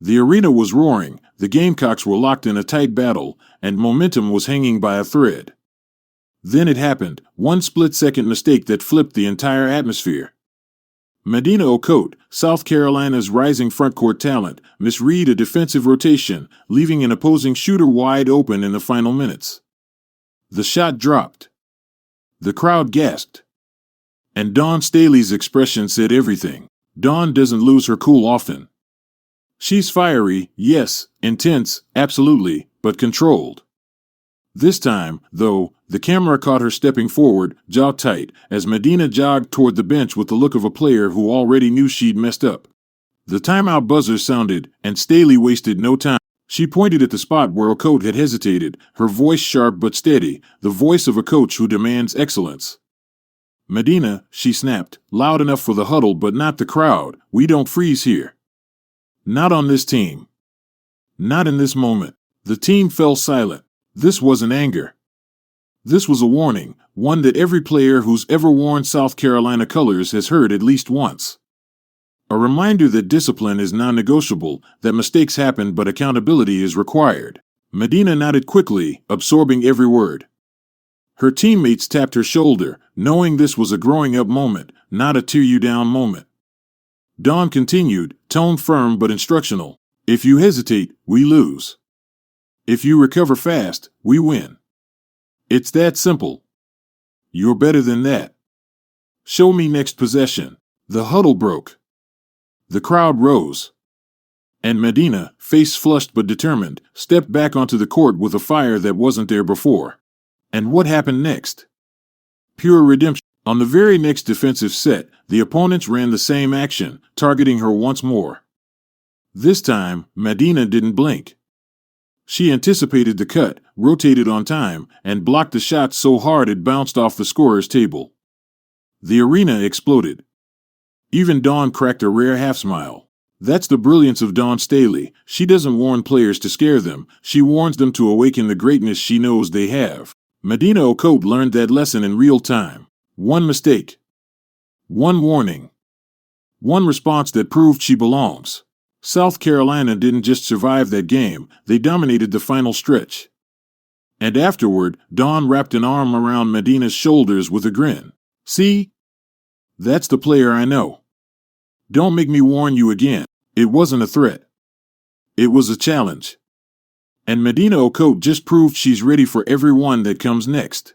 The arena was roaring, the Gamecocks were locked in a tight battle, and momentum was hanging by a thread. Then it happened, one split-second mistake that flipped the entire atmosphere. Medina Ocote, South Carolina's rising frontcourt talent, misread a defensive rotation, leaving an opposing shooter wide open in the final minutes. The shot dropped. The crowd gasped. And Dawn Staley's expression said everything. Dawn doesn't lose her cool often. She's fiery, yes, intense, absolutely, but controlled. This time, though, the camera caught her stepping forward, jaw tight, as Medina jogged toward the bench with the look of a player who already knew she'd messed up. The timeout buzzer sounded, and Staley wasted no time. She pointed at the spot where Ocote had hesitated, her voice sharp but steady, the voice of a coach who demands excellence. Medina, she snapped, loud enough for the huddle but not the crowd, we don't freeze here. Not on this team. Not in this moment. The team fell silent. This wasn't anger. This was a warning, one that every player who's ever worn South Carolina colors has heard at least once. A reminder that discipline is non-negotiable, that mistakes happen but accountability is required. Medina nodded quickly, absorbing every word. Her teammates tapped her shoulder, knowing this was a growing-up moment, not a tear-you-down moment. Dawn continued, tone firm but instructional. If you hesitate, we lose. If you recover fast, we win. It's that simple. You're better than that. Show me next possession. The huddle broke. The crowd rose. And Medina, face flushed but determined, stepped back onto the court with a fire that wasn't there before. And what happened next? Pure redemption. On the very next defensive set, the opponents ran the same action, targeting her once more. This time, Medina didn't blink. She anticipated the cut, rotated on time, and blocked the shot so hard it bounced off the scorer's table. The arena exploded. Even Dawn cracked a rare half-smile. That's the brilliance of Dawn Staley. She doesn't warn players to scare them, she warns them to awaken the greatness she knows they have. Medina Ocote learned that lesson in real time. One mistake. One warning. One response that proved she belongs. South Carolina didn't just survive that game, they dominated the final stretch. And afterward, Dawn wrapped an arm around Medina's shoulders with a grin. See? That's the player I know. Don't make me warn you again. It wasn't a threat. It was a challenge. And Medina Ocote just proved she's ready for every one that comes next.